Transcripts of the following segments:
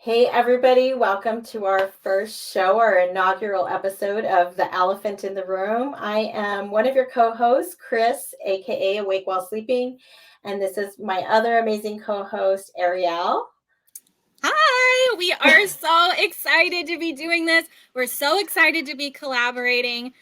Hey, everybody, welcome to our first show, our inaugural episode of The Elephant in the Room. I am one of your co-hosts, Chris, aka Awake While Sleeping, and this is my other amazing co-host, Ariel. Hi, we are so excited to be doing this. We're so excited to be collaborating.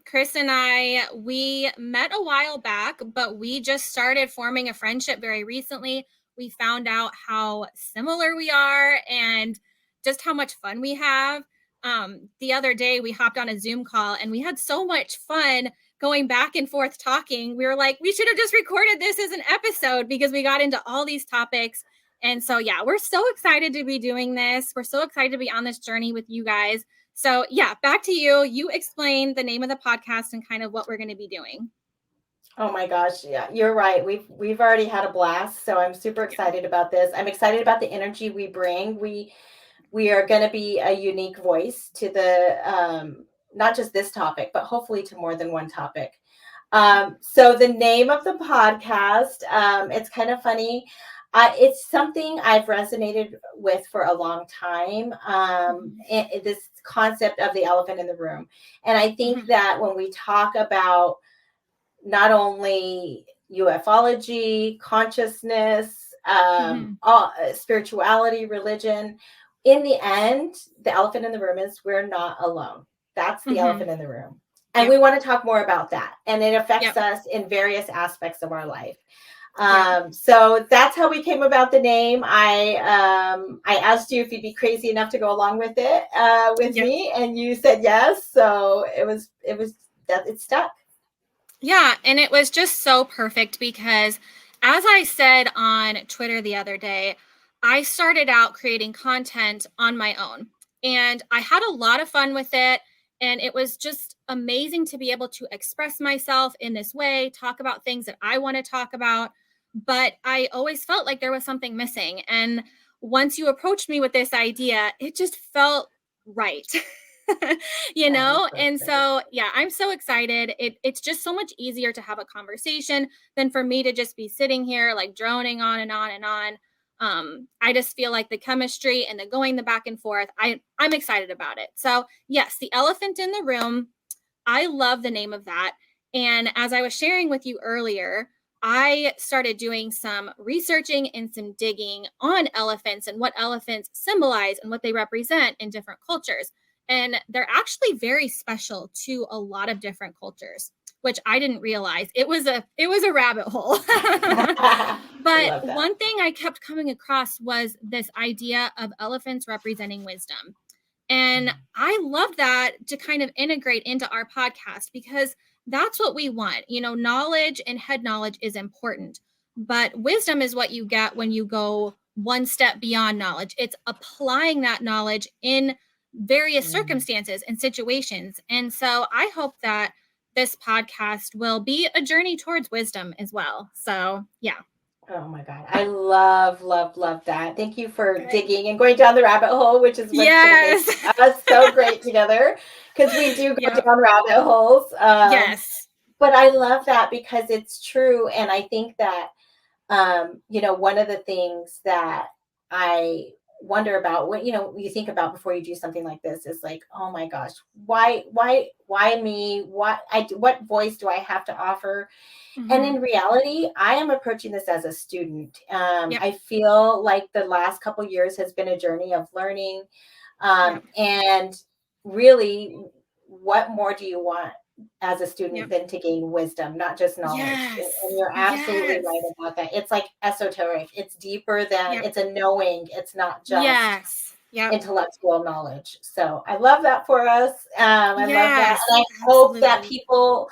Chris and I, we met a while back, but we just started forming a friendship very recently. We found out how similar we are and just how much fun we have. The other day, we hopped on a Zoom call and we had so much fun going back and forth talking. We were like, we should have just recorded this as an episode because we got into all these topics. And so, yeah, we're so excited to be doing this. We're so excited to be on this journey with you guys. So, yeah, back to you. You explain the name of the podcast and kind of what we're going to be doing. Oh my gosh, yeah, you're right. We've already had a blast, so I'm super excited about this. I'm excited about the energy we bring. We are going to be a unique voice to the not just this topic, but hopefully to more than one topic. So the name of the podcast, it's kind of funny. It's something I've resonated with for a long time. This concept of the elephant in the room, and I think that when we talk about not only ufology, consciousness, spirituality, religion, in the end, the elephant in the room is we're not alone. That's the elephant in the room. And we want to talk more about that. And it affects us in various aspects of our life. So that's how we came about the name. I asked you if you'd be crazy enough to go along with it with me, and you said yes. So it stuck. Yeah, and it was just so perfect because, as I said on Twitter the other day, I started out creating content on my own, and I had a lot of fun with it. And it was just amazing to be able to express myself in this way, talk about things that I want to talk about. But I always felt like there was something missing. And once you approached me with this idea, it just felt right. And so, yeah, I'm so excited. It's just so much easier to have a conversation than for me to just be sitting here like droning on and on and on. I just feel like the chemistry and the going the back and forth, I'm excited about it. So yes, the elephant in the room, I love the name of that. And as I was sharing with you earlier, I started doing some researching and some digging on elephants and what elephants symbolize and what they represent in different cultures. And they're actually very special to a lot of different cultures, which I didn't realize. It was a rabbit hole. But one thing I kept coming across was this idea of elephants representing wisdom. And I love that to kind of integrate into our podcast because that's what we want. Knowledge and head knowledge is important, but wisdom is what you get when you go one step beyond knowledge. It's applying that knowledge in various circumstances and situations. And so I hope that this podcast will be a journey towards wisdom as well. So, yeah. Oh my God. I love that. Thank you for digging and going down the rabbit hole, which is what's going to make us so great together because we do go down rabbit holes. Yes. But I love that because it's true. And I think that, one of the things that I wonder about what you think about before you do something like this is like, oh my gosh, why me? What voice do I have to offer? And in reality, I am approaching this as a student. I feel like the last couple of years has been a journey of learning. And really, what more do you want as a student than to gain wisdom, not just knowledge? And you're absolutely right about that. It's like esoteric. It's deeper than it's a knowing. It's not just intellectual knowledge. So I love that for us. I love that. And I hope that people,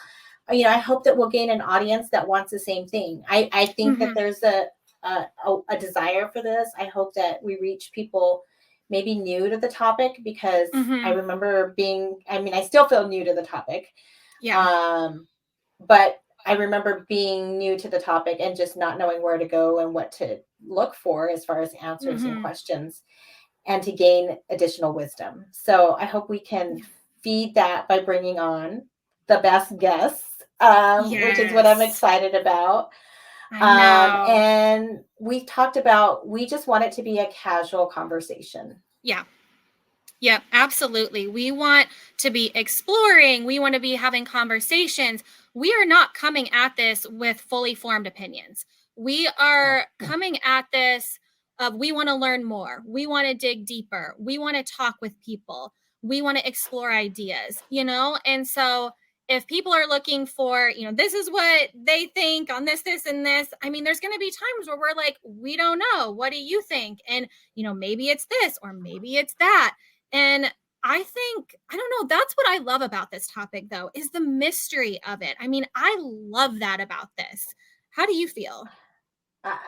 I hope that we'll gain an audience that wants the same thing. I think that there's a desire for this. I hope that we reach people maybe new to the topic because I remember I still feel new to the topic. But I remember being new to the topic and just not knowing where to go and what to look for as far as answers and questions and to gain additional wisdom. So I hope we can feed that by bringing on the best guests, which is what I'm excited about. I know. And we talked about, we just want it to be a casual conversation. Yeah. Yeah, absolutely. We want to be exploring. We want to be having conversations. We are not coming at this with fully formed opinions. We Right. are coming at this of we want to learn more. We want to dig deeper. We want to talk with people. We want to explore ideas, you know? And so if people are looking for, you know, this is what they think on this, and this, I mean, there's going to be times where we're like, we don't know. What do you think? And, you know, maybe it's this or maybe it's that, and I think, I don't know, that's what I love about this topic though, is the mystery of it. I mean, I love that about this. How do you feel? I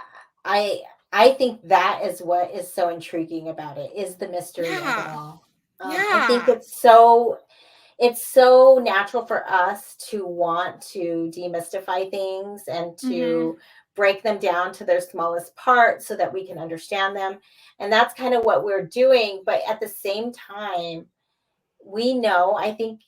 I I think that is what is so intriguing about it, is the mystery of it Yeah. all. I think Yeah. it's so natural for us to want to demystify things and Mhm. to break them down to their smallest parts so that we can understand them. And that's kind of what we're doing. But at the same time, we know, I think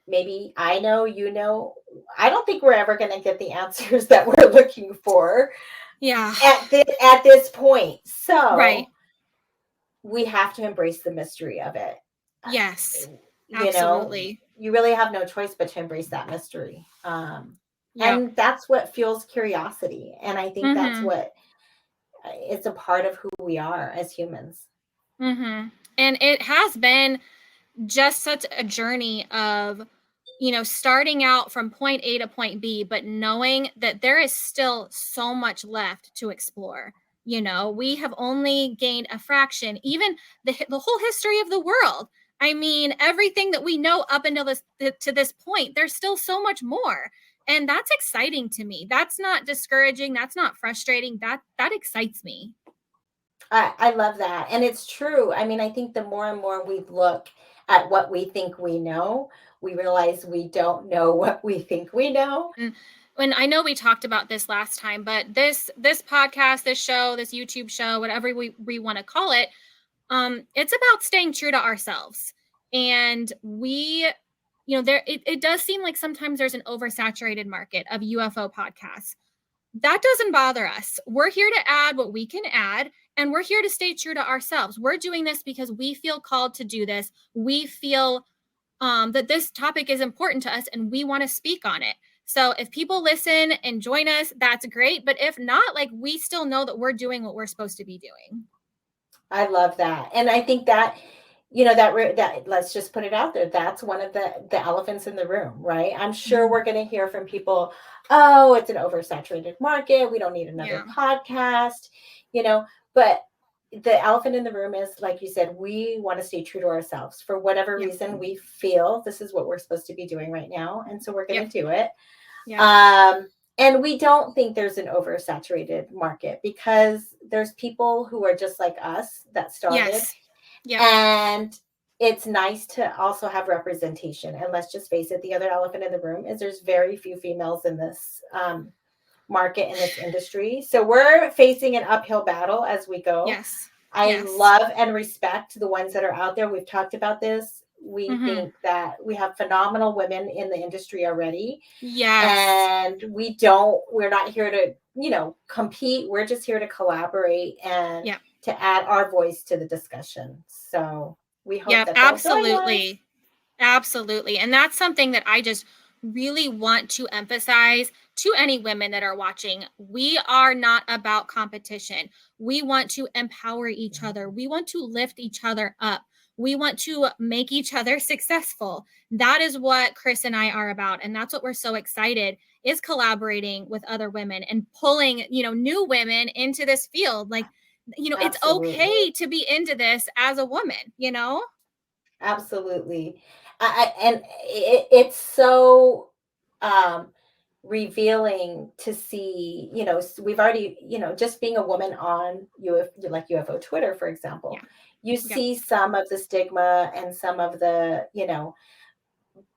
maybe I know, you know, I don't think we're ever going to get the answers that we're looking for Yeah. at this point. Right. So we have to embrace the mystery of it. Yes. You know, Absolutely. you really have no choice but to embrace that mystery. Yep. And that's what fuels curiosity. And I think that's Mhm. what it's a part of who we are as humans. Mhm. And it has been just such a journey of, you know, starting out from point A to point B, but knowing that there is still so much left to explore. You know, we have only gained a fraction, even the whole history of the world. I mean, everything that we know up until to this point, there's still so much more. And that's exciting to me. That's not discouraging, that's not frustrating. That excites me. I love that. And it's true. I mean, I think the more and more we look at what we think we know, we realize we don't know what we think we know. And when I know we talked about this last time, but this podcast, this show, this YouTube show, whatever we want to call it, it's about staying true to ourselves. And we, you know, it does seem like sometimes there's an oversaturated market of UFO podcasts. That doesn't bother us. We're here to add what we can add, and we're here to stay true to ourselves. We're doing this because we feel called to do this. We feel that this topic is important to us and we want to speak on it. So if people listen and join us, that's great. But if not, like we still know that we're doing what we're supposed to be doing. I love that. And I think that, you know, that let's just put it out there. That's one of the elephants in the room, right? I'm sure Mhm. we're going to hear from people, "Oh, it's an oversaturated market. We don't need another Yeah. podcast." You know, but the elephant in the room is, like you said, we want to stay true to ourselves. For whatever Yep. reason, we feel this is what we're supposed to be doing right now, and so we're going Yep. to do it. Yep. Um, and we don't think there's an oversaturated market because there's people who are just like us that started, Yes. Yep. and it's nice to also have representation. And let's just face it, the other elephant in the room is there's very few females in this market, in this industry. So we're facing an uphill battle as we go. Yes. I Yes. love and respect the ones that are out there. We've talked about this. We Hmm. think that we have phenomenal women in the industry already, Yes. and we're not here to, you know, compete. We're just here to collaborate and Yep. to add our voice to the discussion. So we hope Yep. that they'll join us. Absolutely. Absolutely. And that's something that I just really want to emphasize to any women that are watching. We are not about competition. We want to empower each other. We want to lift each other up. We want to make each other successful. That is what Chris and I are about. And that's what we're so excited is collaborating with other women and pulling, you know, new women into this field. Like, you know, it's Absolutely. okay to be into this as a woman, you know? Absolutely. And it's so um, revealing to see, you know, we've already, you know, just being a woman on like UFO Twitter, for example, Yeah. you Yep. see some of the stigma and some of the, you know,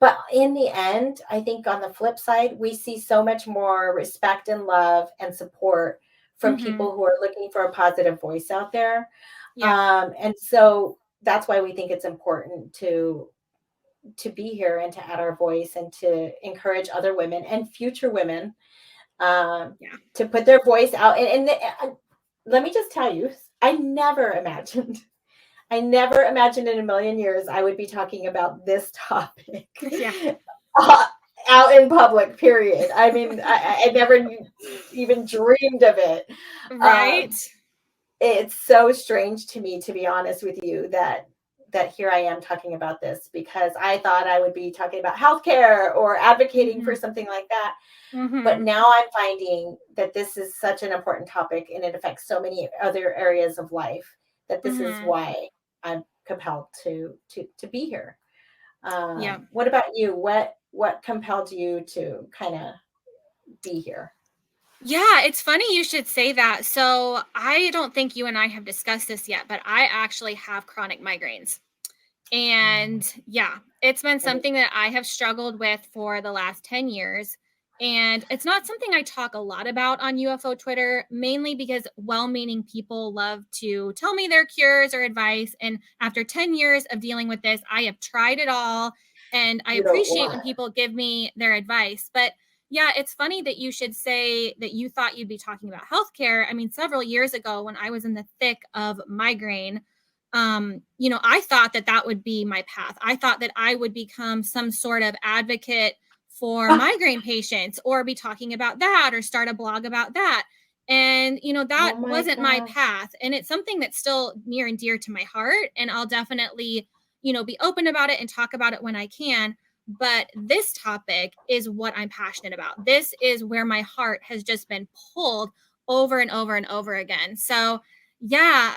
but in the end, I think on the flip side, we see so much more respect and love and support from Mhm. people who are looking for a positive voice out there. Yep. And so that's why we think it's important to be here and to add our voice and to encourage other women and future women Yeah. to put their voice out. And let me just tell you, I never imagined in a million years I would be talking about this topic Yeah. uh, out in public, period. I mean, I never even dreamed of it. Right. Um, it's so strange to me, to be honest with you, that here I am talking about this, because I thought I would be talking about healthcare or advocating for Mhm. something like that. But Mhm. now I'm finding that this is such an important topic and it affects so many other areas of life, that this is Mhm. why I'm compelled to be here. Yeah. What about you? What compelled you to kind of be here? Yeah, it's funny you should say that. So, I don't think you and I have discussed this yet, but I actually have chronic migraines. Oh, And yeah, it's been it is. something that I have struggled with for the last 10 years. And it's not something I talk a lot about on UFO Twitter, mainly because well meaning people love to tell me their cures or advice. And after 10 years of dealing with this, I have tried it all. And I You don't appreciate want when people give me their advice. But yeah, it's funny that you should say that you thought you'd be talking about healthcare. I mean, several years ago when I was in the thick of migraine, I thought that that would be my path. I thought that I would become some sort of advocate for it. migraine patients or be talking about that or start a blog about that. And, that Oh my wasn't my gosh. path. And it's something that's still near and dear to my heart. And I'll definitely, be open about it and talk about it when I can. But this topic is what I'm passionate about. This is where my heart has just been pulled over and over and over again. So, yeah,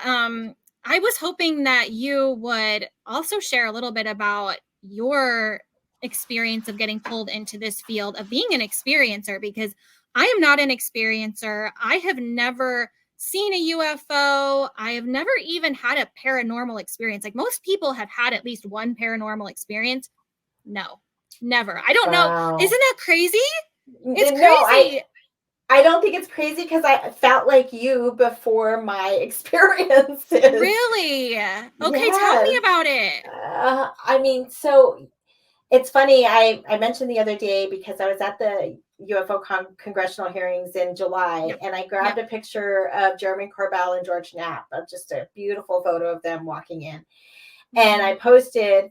I was hoping that you would also share a little bit about your experience of getting pulled into this field of being an experiencer, because I am not an experiencer. I have never seen a UFO. I have never even had a paranormal experience. Like most people have had at least one paranormal experience. No, never. I don't know. Wow. Isn't that crazy? It's No, crazy. I don't think it's crazy, because I felt like you before my experiences. Really? Okay, tell me Yes. about it. I mean, so it's funny. I mentioned the other day, because I was at the congressional hearings in July, Yep. and I Yep. grabbed a picture of Jeremy Corbell and George Knapp, of just a beautiful photo of them walking in. And I Mhm. posted,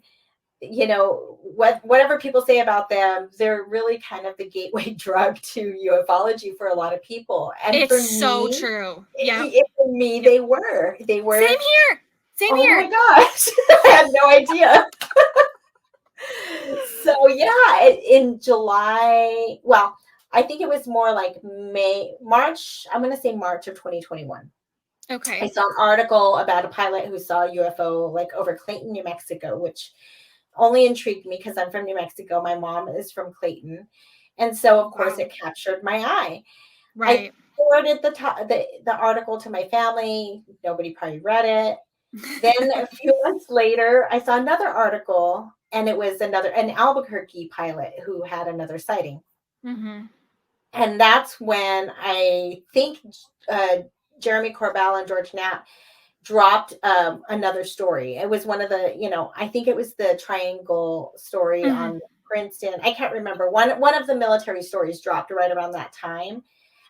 whatever people say about them, they're really kind of the gateway drug to ufology for a lot of people. And It's for so me, true. Yep. Yep. they were. Same here. Same Oh my here. gosh. I had no idea. So yeah, in July, well, I think it was more like March. I'm going to say March of 2021. I Okay. saw an article about a pilot who saw a UFO like over Clayton, New Mexico, which only intrigued me because I'm from New Mexico. My mom is from Clayton, and so of course Wow. it captured my eye. I Right. forwarded the article to my family. Nobody probably read it. Then a few months later, I saw another article, and it was an Albuquerque pilot who had another sighting. Mhm. And that's when I think uh, Jeremy Corbell and George Knapp dropped another story. It was one of I think it was the Triangle story Mhm. on Princeton. I can't remember. One of the military stories dropped right around that time,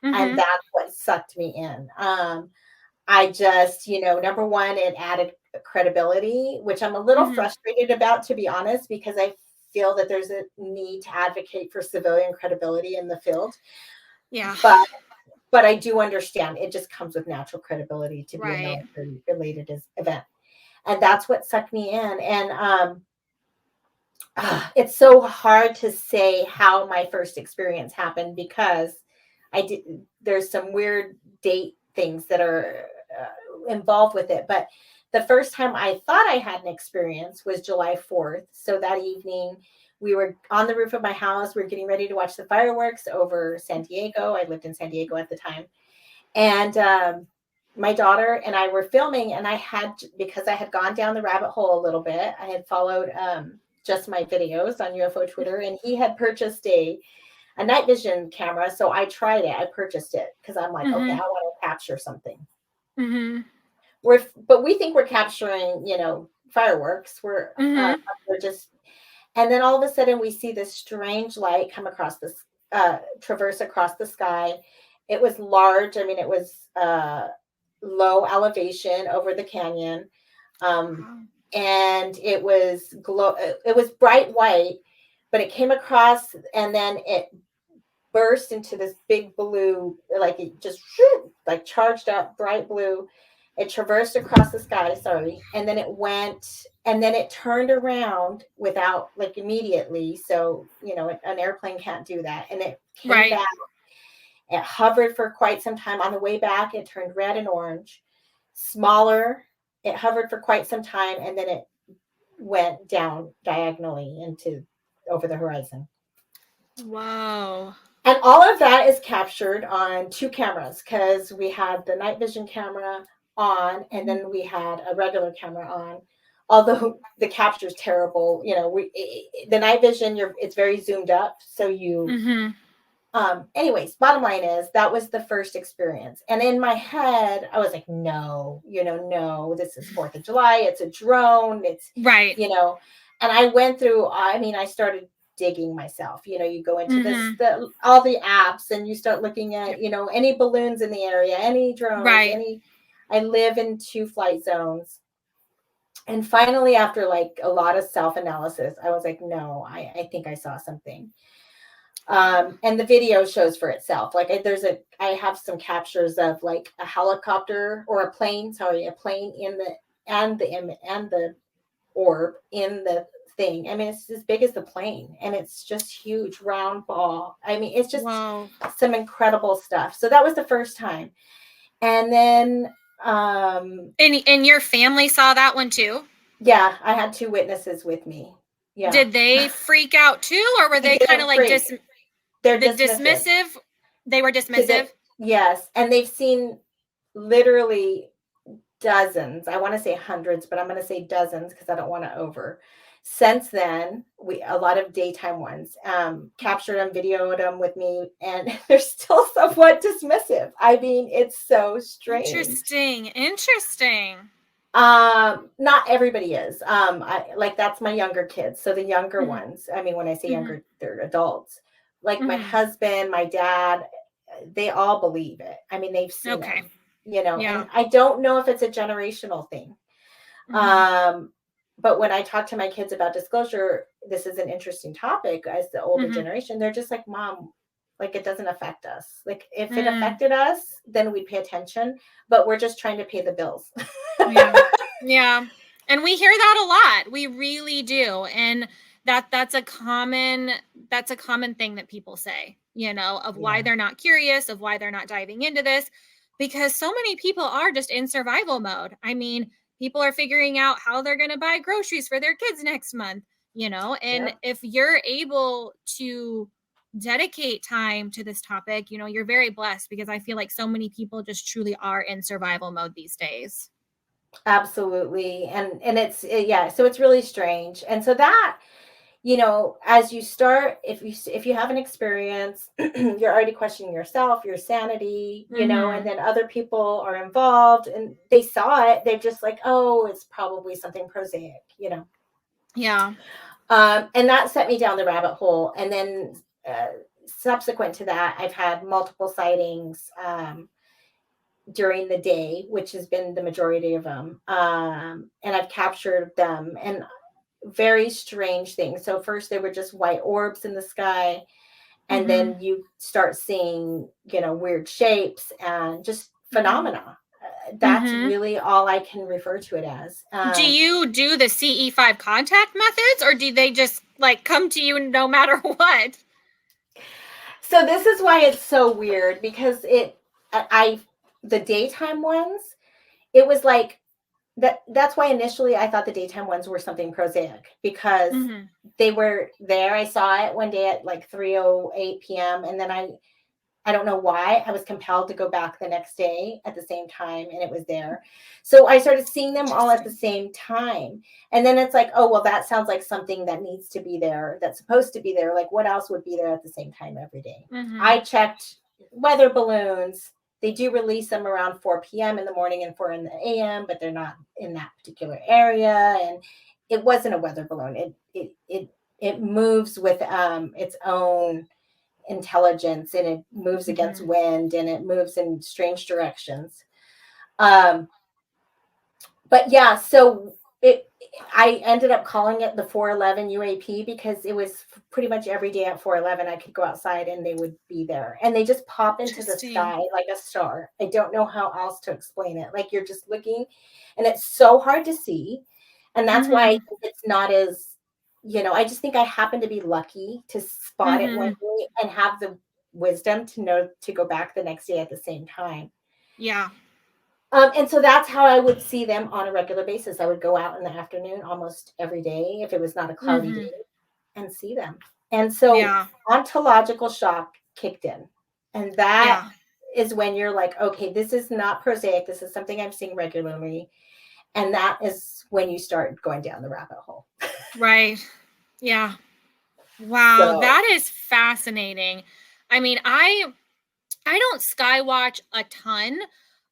and Mhm. that's what sucked me in. I just, number one, it added credibility, which I'm a little Mhm. frustrated about, to be honest, because I feel that there's a need to advocate for civilian credibility in the field. Yeah. But I do understand it just comes with natural credibility to be a Right. military related event. And that's what sucked me in. And it's so hard to say how my first experience happened, because I did. There's some weird date things that are involved with it. But the first time I thought I had an experience was July 4th. So that evening, we were on the roof of my house. We were getting ready to watch the fireworks over San Diego. I lived in San Diego at the time, and my daughter and I were filming, and because I had gone down the rabbit hole a little bit, I had followed just my videos on UFO Twitter, and he had purchased a night vision camera. So I tried it. I purchased it because I'm like, okay, I Mhm. want to capture something. Mhm. But we think we're capturing, fireworks. Mhm. We're just, and then all of a sudden we see this strange light come across the traverse across the sky. It was large. I mean, it was low elevation over the canyon. Um, Wow. and it was it was bright white, but it came across and then it burst into this big blue, like it just like charged up bright blue. It traversed across the sky, sorry, and then it went and then it turned around without like immediately. So, an airplane can't do that. And it came Right. back. It hovered for quite some time. On the way back, it turned red and orange, smaller. It hovered for quite some time and then it went down diagonally into over the horizon. Wow. And all of that is captured on two cameras because we had the night vision camera on and then we had a regular camera on. Although the capture is terrible, the night vision, it's very zoomed up. So anyways, bottom line is that was the first experience. And in my head, I was like, no, no, this is 4th of July. It's a drone. Right. And I went through, I started digging myself. You go into all the apps and you start looking at, any balloons in the area, any drones, Right. I live in 2 flight zones. And finally, after like a lot of self-analysis, I was like, no, I think I saw something. And the video shows for itself. Like I have some captures of like a helicopter or a plane in the orb in the thing. I mean, it's as big as the plane and it's just huge round ball. I mean, it's just Wow. some incredible stuff. So that was the first time. And then And your family saw that one too? yeah, I had 2 witnesses with me. Yeah. Did they freak out too, or were they kind of like they're dismissive. They were dismissive? Yes. And they've seen literally dozens. I want to say hundreds, but I'm going to say dozens because I don't want to over. Since then, a lot of daytime ones captured them, videoed them with me, and they're still somewhat dismissive. I mean, it's so strange. Interesting. Not everybody is. That's my younger kids. So the younger ones, I mean, when I say younger, they're adults. Like my husband, my dad, they all believe it. I mean, they've seen it, and I don't know if it's a generational thing. But when I talk to my kids about disclosure, this is an interesting topic as the older generation. They're just like, Mom, like it doesn't affect us. Like if it affected us, then we'd pay attention, but we're just trying to pay the bills. Yeah. And we hear that a lot. We really do. And that's a common thing that people say, of why they're not curious, of why they're not diving into this, because so many people are just in survival mode. I mean, people are figuring out how they're going to buy groceries for their kids next month, and if you're able to dedicate time to this topic, you're very blessed, because I feel like so many people just truly are in survival mode these days. Absolutely. And it's so it's really strange. And so that, as you start, if you have an experience, you're already questioning yourself, your sanity, and then other people are involved and they saw it, they're just like, oh, it's probably something prosaic, Yeah. And that set me down the rabbit hole. And then subsequent to that, I've had multiple sightings during the day, which has been the majority of them. And I've captured them and very strange things. So first they were just white orbs in the sky. And then you start seeing, weird shapes and just phenomena. That's really all I can refer to it as. Do you do the CE5 contact methods, or do they just like come to you no matter what? So this is why it's so weird, because the daytime ones, it was like that's why initially I thought the daytime ones were something prosaic, because they were there. I saw it one day at like 3:08 p.m. and then I don't know why I was compelled to go back the next day at the same time, and it was there. So I started seeing them all at the same time. And then it's like, oh, well, that sounds like something that needs to be there, that's supposed to be there. Like what else would be there at the same time every day? I checked weather balloons. They do release them around 4 p.m. in the morning and 4 in the a.m., but they're not in that particular area. And it wasn't a weather balloon. It moves with its own intelligence, and it moves against Mhm. wind, and it moves in strange directions. Um, but yeah, so I ended up calling it the 411 UAP because it was pretty much every day at 411 I could go outside and they would be there. And they just pop into the Interesting. sky like a star. I don't know how else to explain it. Like you're just looking and it's so hard to see. And that's why I Mhm. think it's not as, I just think I happen to be lucky to spot it one Mhm. day and have the wisdom to know to go back the next day at the same time. Yeah. And so that's how I would see them on a regular basis. I would go out in the afternoon almost every day if it was not a cloudy day Mhm. and see them. And so Yeah. ontological shock kicked in. And that Yeah. is when you're like, okay, this is not prosaic. This is something I'm seeing regularly. And that is when you start going down the rabbit hole. Right. Yeah. Wow, So, that is fascinating. I mean, I don't skywatch a ton,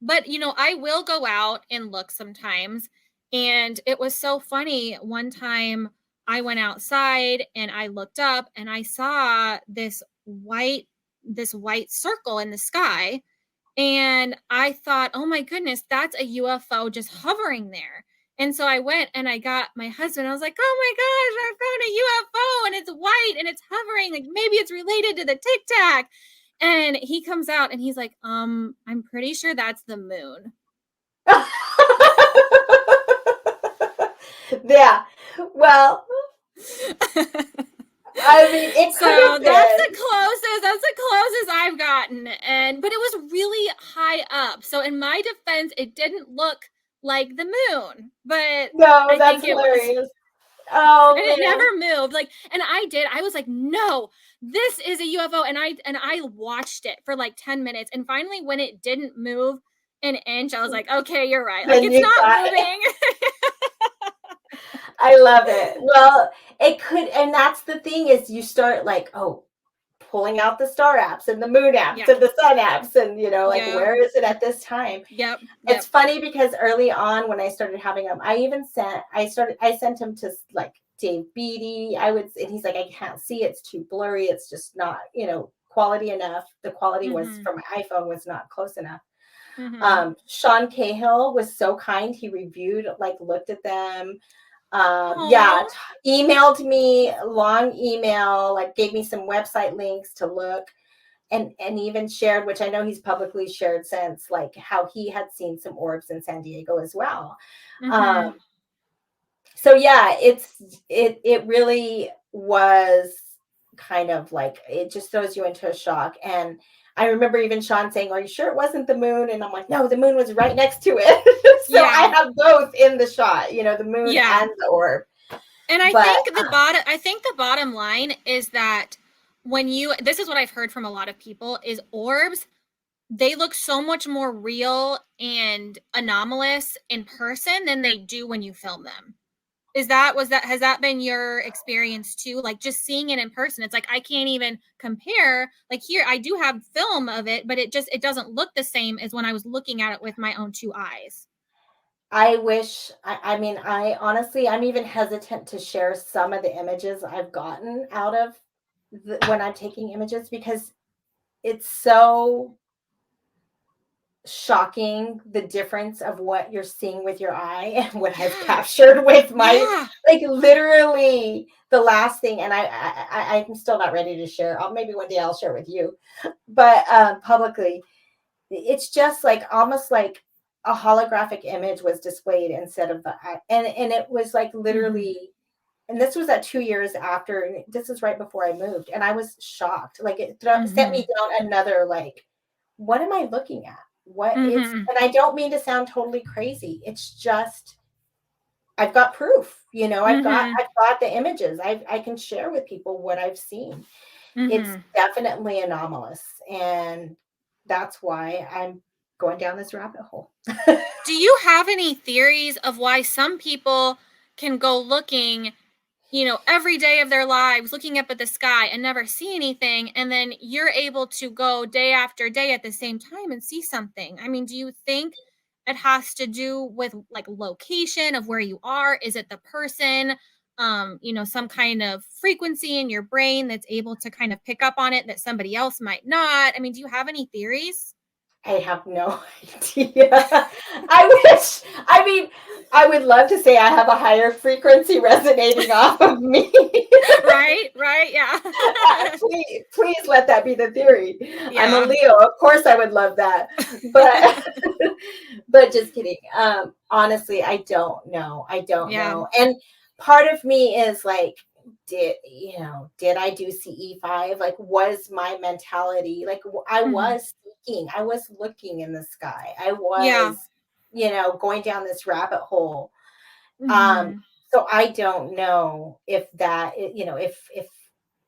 but I will go out and look sometimes. And it was so funny. One time I went outside and I looked up and I saw this white circle in the sky. And I thought, oh my goodness, that's a UFO just hovering there. And so I went and I got my husband. I was like, oh my gosh, I found a UFO and it's white and it's hovering. Like maybe it's related to the Tic Tac. And he comes out and he's like, I'm pretty sure that's the moon. yeah. Well, I mean, it So could have been. that's the closest I've gotten. But it was really high up. So in my defense, it didn't look like the moon, but No, I that's think it was. hilarious. Oh, And it never man. moved. Like, and I was like, no, this is a UFO. And I watched it for like 10 minutes. And finally, when it didn't move an inch, I was like, okay, you're right. Like Then it's you not got it. moving. I love it. Well, it could, and that's the thing is you start like, oh, pulling out the star apps and the moon apps Yeah. and the sun apps, and like Yep. where is it at this time? Yep. It's Yep. funny because early on when I started having them, I sent him to like Dave Beatty. And he's like, I can't see, it's too blurry, it's just not, quality enough. The quality was Mm-hmm. from my iPhone was not close enough. Mm-hmm. Sean Cahill was so kind. He reviewed, like looked at them. Yeah, Oh. emailed me long email, like gave me some website links to look, and even shared, which I know he's publicly shared since, like how he had seen some orbs in San Diego as well. Mm-hmm. Um, so yeah, it really was kind of like it just throws you into a shock. And I remember even Sean saying, "Are you sure it wasn't the moon?" And I'm like, "No, the moon was right next to it." So I Yeah. have both in the shot, the moon Yeah. and the orb. And But I think the bottom line is that this is what I've heard from a lot of people is orbs, they look so much more real and anomalous in person than they do when you film them. Has that been your experience too? Like just seeing it in person, it's like I can't even compare. Like here, I do have film of it, but it doesn't look the same as when I was looking at it with my own two eyes. I wish, I mean, I honestly, I'm even hesitant to share some of the images I've gotten out of when I'm taking images because it's so shocking the difference of what you're seeing with your eye and what I've Yeah. captured with my, Yeah. like literally the last thing. And I'm still not ready to share. Maybe one day I'll share with you, but publicly, it's just like almost like a holographic image was displayed instead of and it was like Mhm. literally. And this was at 2 years after. This is right before I moved, and I was shocked. Like it sent me Mhm. down another like, what am I looking at? What it's Mhm. And I don't mean to sound totally crazy. It's just I've got proof. Mhm. I've got the images. I can share with people what I've seen. It's Mhm. definitely anomalous, and that's why I'm going down this rabbit hole. Do you have any theories of why some people can go looking, every day of their lives, looking up at the sky and never see anything, and then you're able to go day after day at the same time and see something? I mean, do you think it has to do with like location of where you are? Is it the person? some kind of frequency in your brain that's able to kind of pick up on it that somebody else might not. I mean, do you have any theories? I have no idea. I mean, I would love to say I have a higher frequency resonating off of me. Right, yeah. Please let that be the theory. I'm a Yeah. Leo. Of course I would love that. But but just kidding. Honestly, I don't know. I don't Yeah. know. And part of me is like, did I do CE5? Like, was my mentality like I Mhm. was seeking, I was looking in the sky, I Yeah. was, going down this rabbit hole. Um, Mhm. so I don't know if that, if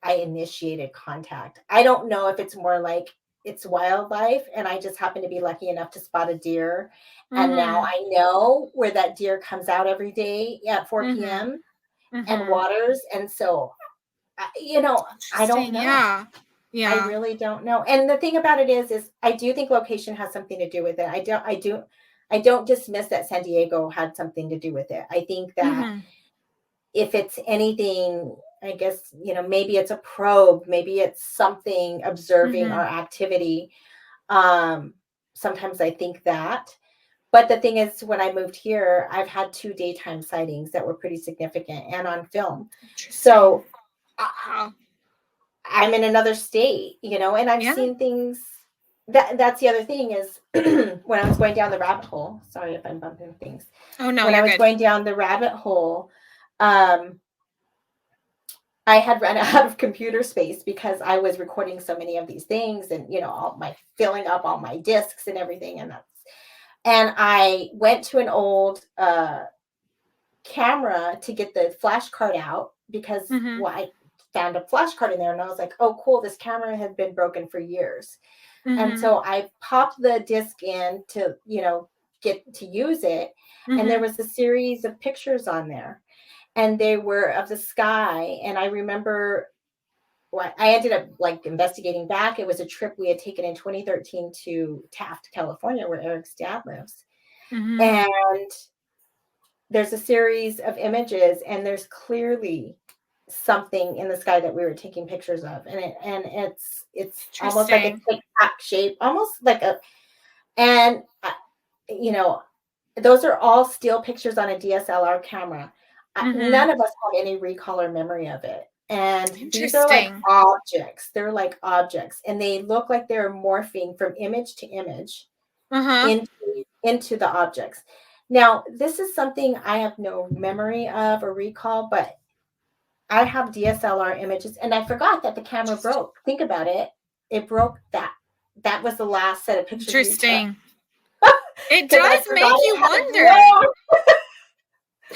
I initiated contact. I don't know if it's more like it's wildlife and I just happen to be lucky enough to spot a deer. And now Mhm. I know where that deer comes out every day at 4 Mhm. p.m. and Mhm. waters. And so, I don't Interesting. know. Yeah. I Yeah. really don't know. And the thing about it is I do think location has something to do with it. I don't dismiss that San Diego had something to do with it. I think that Mhm. if it's anything, I guess, maybe it's a probe, maybe it's something observing our Mhm. activity. Um, Sometimes I think that. But the thing is, when I moved here, I've had 2 daytime sightings that were pretty significant and on film. Interesting. So I, Wow. I'm in another state, and I've Yeah. seen things. That's the other thing is when I was going down the rabbit hole. Sorry if I'm bumping things. Oh no, When I you're was good. going down the rabbit hole, um, I had run out of computer space because I was recording so many of these things, and all my filling up all my discs and everything, and I went to an old camera to get the flash card out because, Mhm. well, I found a flash card in there and I was like, oh, cool, this camera had been broken for years. And Mhm. so I popped the disc in to, get to use it. And there Mhm. was a series of pictures on there and they were of the sky. And I remember what I ended up like investigating back. It was a trip we had taken in 2013 to Taft, California, where Eric's dad lives. Mhm. And there's a series of images and there's clearly something in the sky that we were taking pictures of it's almost like a Interesting. tic tac shape, almost like a and you know those are all still pictures on a DSLR camera. Mhm. None of us have any recall or memory of it, and these are like Interesting. objects. They're like objects and they look like they're morphing from image to image Uh-huh. into the objects. Now, this is something I have no memory of or recall, but I have DSLR images and I forgot that the camera Interesting. broke. Think about it. It broke that. That was the last set of pictures we took Interesting. It because I does forgot make you it had wonder. broke.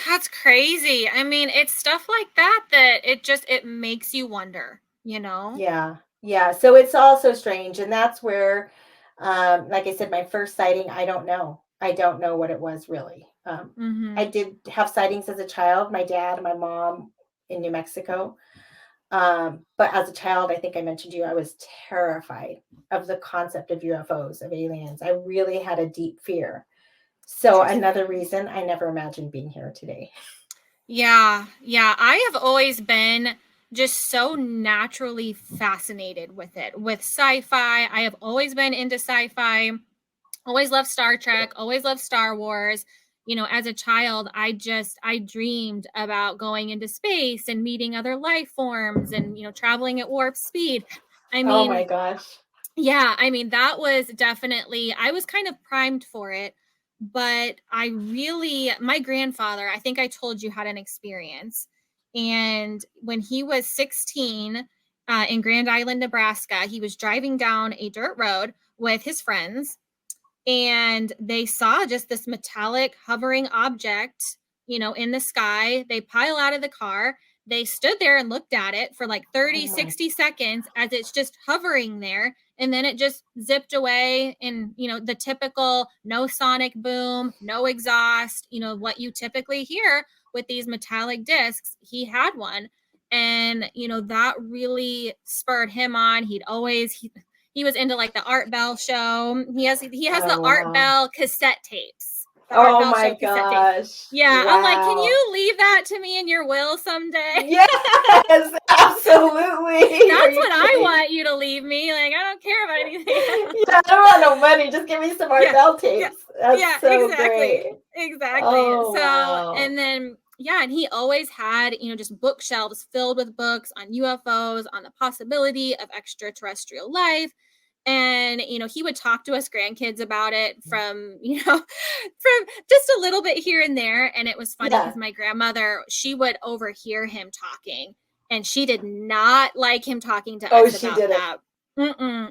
That's crazy. I mean, it's stuff like that it makes you wonder, you know? Yeah. Yeah. So it's all so strange. And that's where, like I said, my first sighting, I don't know. I don't know what it was really. I Mhm. did have sightings as a child, my dad and my mom in New Mexico. But as a child, I think I mentioned to you, I was terrified of the concept of UFOs, of aliens. I really had a deep fear. So another Interesting. reason I never imagined being here today. Yeah, yeah. I have always been just so naturally fascinated with it. With sci-fi, I have always been into sci-fi. Always loved Star Trek, always loved Star Wars. As a child, I dreamed about going into space and meeting other life forms and, traveling at warp speed. I Oh my mean, gosh. yeah, I mean, that was definitely I was kind of primed for it, but my grandfather, I think I told you, had an experience. And when he was 16, in Grand Island, Nebraska, he was driving down a dirt road with his friends and they saw just this metallic hovering object, in the sky. They pile out of the car. They stood there and looked at it for like Oh 30, my. 60 seconds as it's just hovering there. And then it just zipped away. And, the typical no sonic boom, no exhaust, what you typically hear with these metallic discs. He had one. And, that really spurred him on. He was into like the Art Bell show. He has Oh the Art wow. Bell cassette tapes. The Art Oh Bell show my cassette tapes. gosh. Yeah, I'm like, can Wow. you leave that that to me in your will someday? Yes, absolutely. That's what I want you to leave me. Like, I don't care about anything else. Yeah, I don't want no money. Just give me some Ardell tapes. That's so exactly. great. Exactly. Oh, So, wow. and then, yeah, and he always had, just bookshelves filled with books on UFOs, on the possibility of extraterrestrial life. And, he would talk to us grandkids about it from, from just a little bit here and there. And it was funny Yeah. because my grandmother, she would overhear him talking, and she did not like him talking to us she about did that.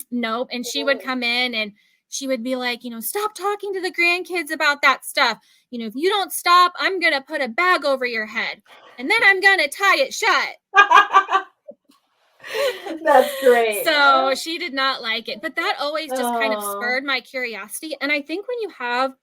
Nope. And she would come in and she would be like, stop talking to the grandkids about that stuff. If you don't stop, I'm going to put a bag over your head and then I'm going to tie it shut. That's great. So she did not like it, but that always just kind of Oh. spurred my curiosity. And I think when you have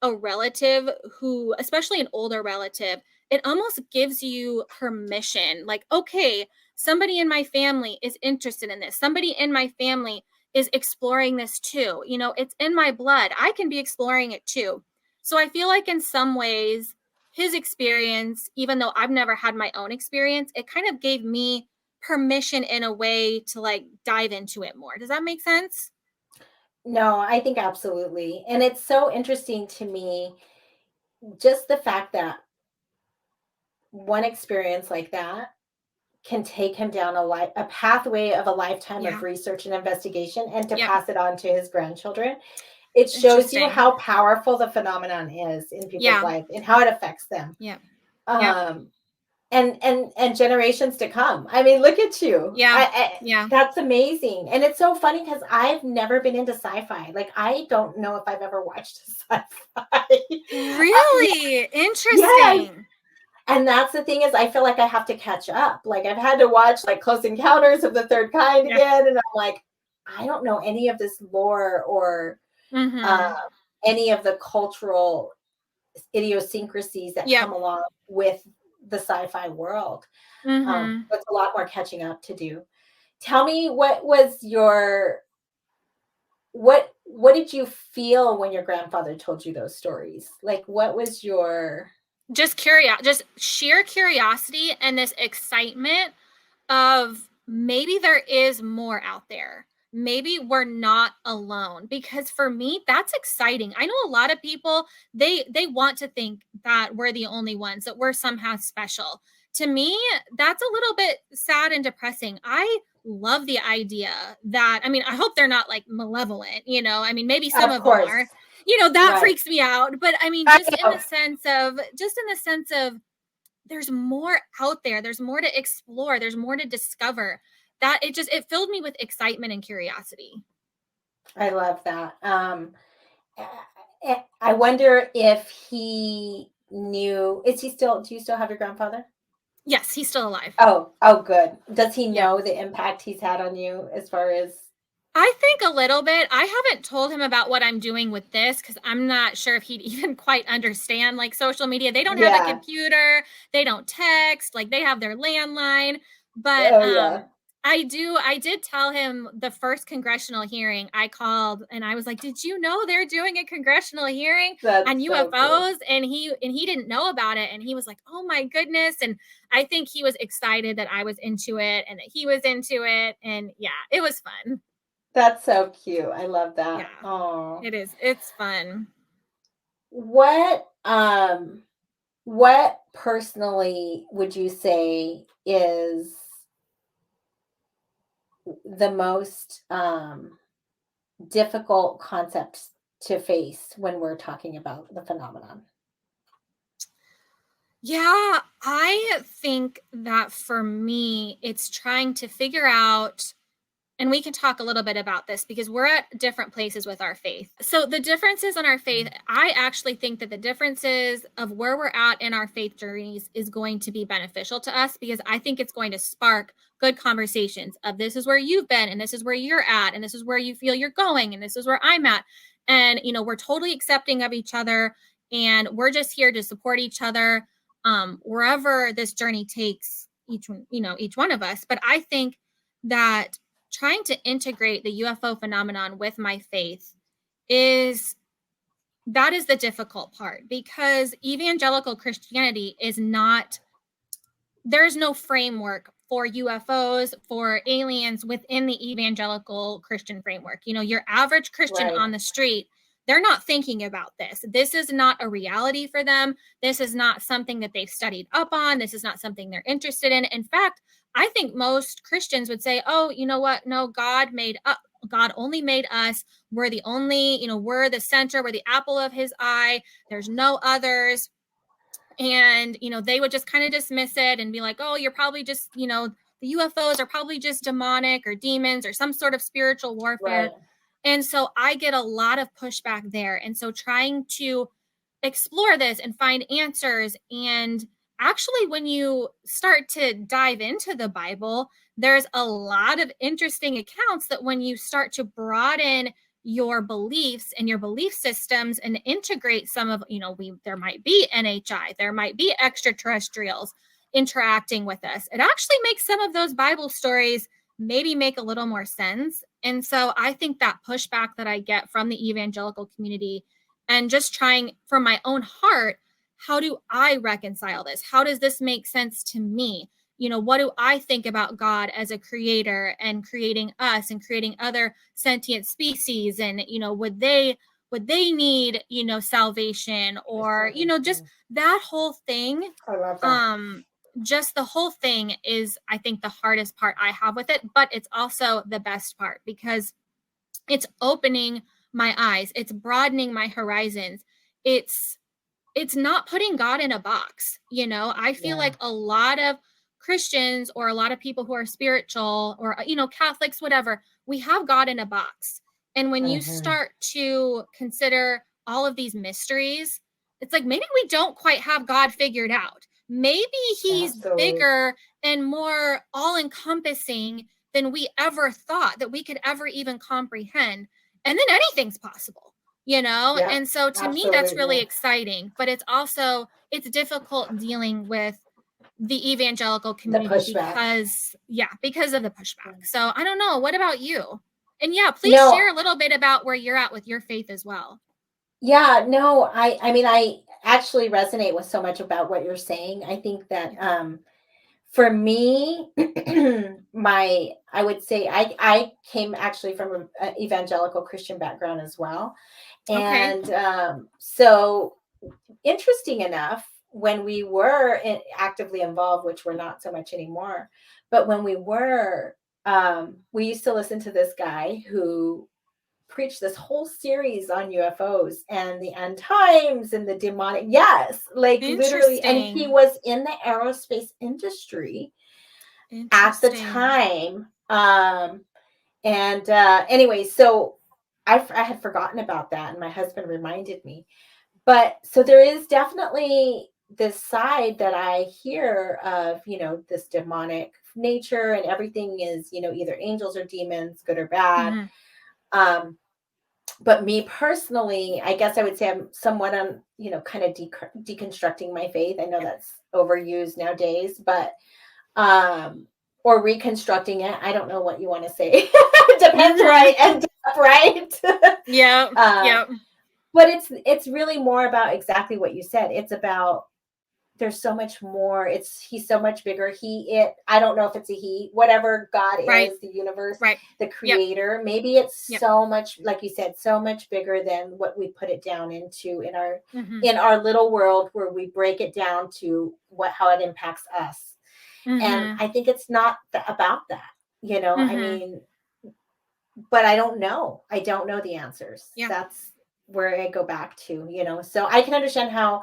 a relative who, especially an older relative, it almost gives you permission. Like, okay, somebody in my family is interested in this. Somebody in my family is exploring this too. It's in my blood. I can be exploring it too. So I feel like in some ways, his experience, even though I've never had my own experience, it kind of gave me permission in a way to like dive into it more. Does that make sense? No, I think absolutely. And it's so interesting to me, just the fact that one experience like that can take him down a pathway of a lifetime of Yeah. research and investigation, and to Yep. pass it on to his grandchildren. It shows you Interesting. how powerful the phenomenon is in people's Yeah. life and how it affects them. Yeah. And generations to come. I mean, look at you. Yeah. Yeah. That's amazing. And it's so funny because I've never been into sci-fi. Like, I don't know if I've ever watched a sci-fi. Really? Interesting. Yes. And that's the thing, is I feel like I have to catch up. Like, I've had to watch like Close Encounters of the Third Kind again. And I'm like, I don't know any of this lore or any of the cultural idiosyncrasies that come along with the sci-fi world. That's a lot more catching up to do. Tell me, what did you feel when your grandfather told you those stories? Like, what was your just sheer curiosity and this excitement of maybe there is more out there. Maybe we're not alone, because for me that's exciting. I know a lot of people, they want to think that we're the only ones, that we're somehow special. To me, that's a little bit sad and depressing. I love the idea that, I mean, I hope they're not like malevolent, I mean, maybe some of them are, that Right. freaks me out. But I mean, just in the sense of there's more out there. There's more to explore. There's more to discover. That it filled me with excitement and curiosity. I love that. I wonder if he knew, do you still have your grandfather? Yes, he's still alive. Oh, good. Does he know the impact he's had on you as far as? I think a little bit. I haven't told him about what I'm doing with this because I'm not sure if he'd even quite understand like social media. They don't have a computer. They don't text. Like, they have their landline. But I did tell him the first congressional hearing. I called and I was like, "Did you know they're doing a congressional hearing on UFOs?" Cool. And he didn't know about it. And he was like, "Oh my goodness." And I think he was excited that I was into it and that he was into it. And yeah, it was fun. That's so cute. I love that. Yeah, oh, it is. It's fun. What personally would you say is the most difficult concept to face when we're talking about the phenomenon? Yeah, I think that for me, it's trying to figure out, and we can talk a little bit about this because we're at different places with our faith. So the differences in our faith, I actually think that the differences of where we're at in our faith journeys is going to be beneficial to us, because I think it's going to spark good conversations of, this is where you've been and this is where you're at and this is where you feel you're going and this is where I'm at. And, we're totally accepting of each other and we're just here to support each other wherever this journey takes each one of us. But I think that trying to integrate the UFO phenomenon with my faith is the difficult part, because evangelical Christianity is not there's no framework for UFOs, for aliens within the evangelical Christian framework. You know, your average Christian Right. on the street, they're not thinking about this. This is not a reality for them. This is not something that they've studied up on. This is not something they're interested in. In fact, I think most Christians would say, oh, you know what? No, God made up. God only made us. We're the only, you know, we're the center, we're the apple of his eye. There's no others. And, you know, they would just kind of dismiss it and be like, oh, you're probably just, you know, the UFOs are probably just demonic or demons or some sort of spiritual warfare. Right. And so I get a lot of pushback there. And so trying to explore this and find answers. And actually, when you start to dive into the Bible, there's a lot of interesting accounts that when you start to broaden your beliefs and your belief systems and integrate some of, you know, there might be NHI, there might be extraterrestrials interacting with us. It actually makes some of those Bible stories maybe make a little more sense. And so I think that pushback that I get from the evangelical community and just trying from my own heart, how do I reconcile this? How does this make sense to me? You know, what do I think about God as a creator and creating us and creating other sentient species? And, you know, would they need, you know, salvation, or, you know, just that whole thing. I love that. Just the whole thing is, I think, the hardest part I have with it, but it's also the best part because it's opening my eyes, it's broadening my horizons. It's not putting God in a box. You know, I feel Yeah. like a lot of Christians or a lot of people who are spiritual or, you know, Catholics, whatever, we have God in a box. And when you start to consider all of these mysteries, it's like maybe we don't quite have God figured out. Maybe he's Absolutely. bigger and more all encompassing than we ever thought that we could ever even comprehend. And then anything's possible, you know? Yeah. And so to me, that's really Absolutely. exciting, but it's difficult dealing with the evangelical The community pushback. because of the pushback. So I don't know. What about you? And yeah, please No, share a little bit about where you're at with your faith as well. yeah, no, I mean, I actually resonate with so much about what you're saying. I think that Yeah. for me, I would say I came actually from an evangelical Christian background as well. Okay. And so interesting enough, when we were actively involved, which we're not so much anymore, but when we were, we used to listen to this guy who preached this whole series on UFOs and the end times and the demonic. Yes, like literally. And he Interesting. was in the aerospace industry at the Interesting. time. And anyway, so I had forgotten about that, and my husband reminded me. But so there is definitely this side that I hear of, you know, this demonic nature, and everything is, you know, either angels or demons, good or bad. Mhm. Um, but me personally, I guess I would say I'm somewhat on, you know, kind of deconstructing my faith. I know that's overused nowadays, but or reconstructing it. I don't know what you want to say. It depends where I Mhm. end up, right? Yeah. um, Yeah. but it's really more about exactly what you said. It's about there's so much more. He's so much bigger. I don't know if it's a he, whatever God Right. is, the universe, Right. the Yep. creator. Maybe it's Yep. so much, like you said, so much bigger than what we put it down into Mhm. in our little world where we break it down to how it impacts us. And Mhm. I think it's not about that, you know. I Mhm. mean, but I don't know. I don't know the answers. Yeah. That's where I go back to, you know. So I can understand how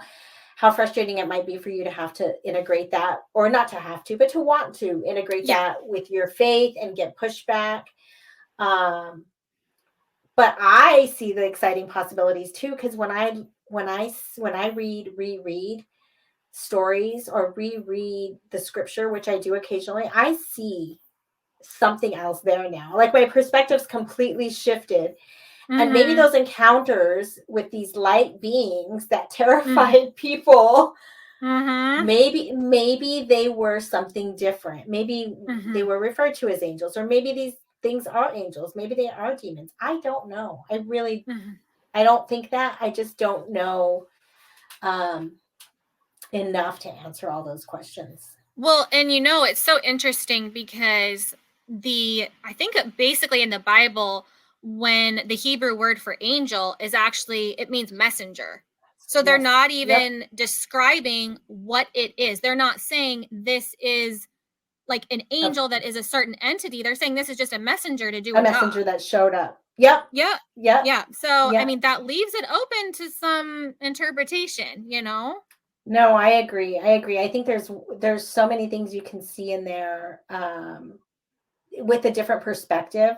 frustrating it might be for you to have to integrate that, or not to have to, but to want to integrate Yeah. that with your faith and get pushback. Um, but I see the exciting possibilities too, because when I reread stories or reread the scripture, which I do occasionally, I see something else there now. Like my perspective's completely shifted. And maybe Mhm. those encounters with these light beings that Mhm. terrified people, Mhm. maybe they were something different. Maybe they Mhm. were referred to as angels, or maybe these things are angels. Maybe they are demons. I don't know. Mhm. I don't think that. I just don't know um, enough to answer all those questions. Well, and it's so interesting because I think basically in the Bible, when the Hebrew word for angel is actually, it means messenger. So they're Yes. not Yep. even describing what it is. They're not saying this is like an A, angel that is a certain entity. They're saying this is just a messenger to do a a job. messenger that showed up. Yep. Yep. Yep. Yeah. So, I Yep. mean, that leaves it open to some interpretation, No, I agree. I agree. I think there's so many things you can see in there, with a different perspective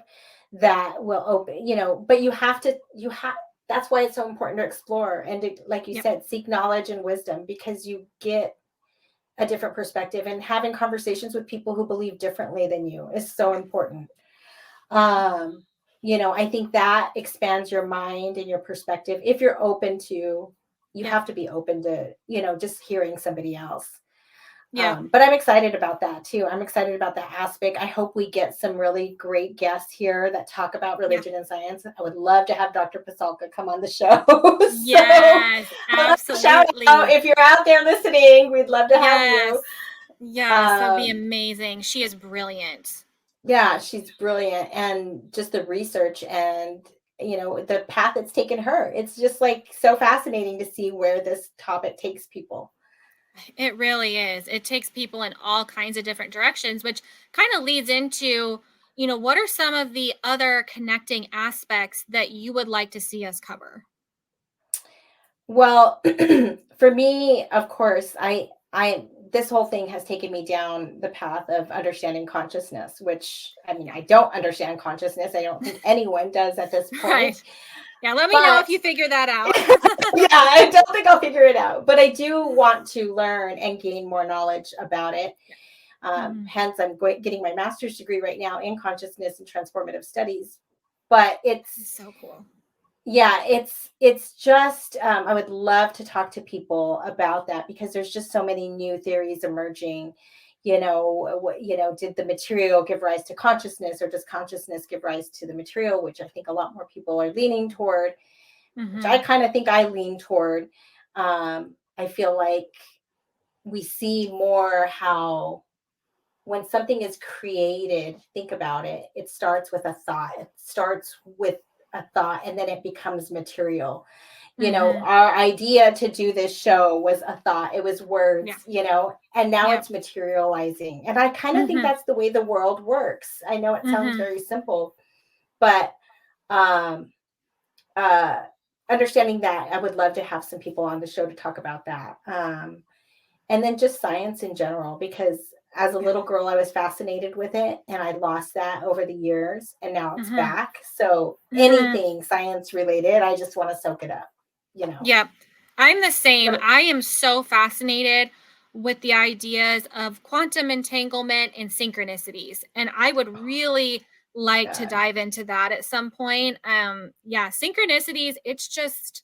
that will open, but you have that's why it's so important to explore and to, like you Yep. said, seek knowledge and wisdom, because you get a different perspective, and having conversations with people who believe differently than you is so important. Yeah. um I think that expands your mind and your perspective. If you're open to, you Yep. have to be open to, just hearing somebody else. Yep. But I'm excited about that too. I'm excited about that aspect. I hope we get some really great guests here that talk about Yeah. religion and science. I would love to have Dr. Pasalka come on the show. So Yes, shout out, absolutely. if you're out there listening, we'd love to have Yes. you. Yes, that'd be Um, amazing. She is brilliant. yeah, she's brilliant, and just the research and the path it's taken her. It's just like so fascinating to see where this topic takes people. It really is. It takes people in all kinds of different directions, which kind of leads into, what are some of the other connecting aspects that you would like to see us cover? Well, for me, of course, I this whole thing has taken me down the path of understanding consciousness, which, I mean, Yeah. I don't understand consciousness. I don't think anyone does at this point. Right. Yeah, let me know if But you figure that out. yeah, I don't think I'll figure it out. But I do want to learn and gain more knowledge about it. Yeah. Mhm. Hence, I'm getting my master's degree right now in consciousness and transformative studies. But It's so cool. yeah, it's just, I would love to talk to people about that, because there's just so many new theories emerging. Did the material give rise to consciousness, or does consciousness give rise to the material, which I think a lot more people are leaning toward, which I Mhm. kind of think I lean toward. I feel like we see more how, when something is created, think about it, it starts with a thought. It starts with a thought, and then it becomes material. Mhm. Our idea to do this show was a thought. It was Yeah. words, and now Yep. it's materializing. And I kind of think Mhm. that's the way the world works. I know it sounds Mhm. very simple, but um uh understanding that, I would love to have some people on the show to talk about that. And then just science in general, because as a Yeah. little girl, I was fascinated with it, and I lost that over the years, and now it's Mhm. back. So Mhm. anything science related, I just want to soak it up. Yep. I'm the same. What I am so fascinated with the ideas of quantum entanglement and synchronicities. And I would really like to God. dive into that at some point. Yeah, synchronicities, it's just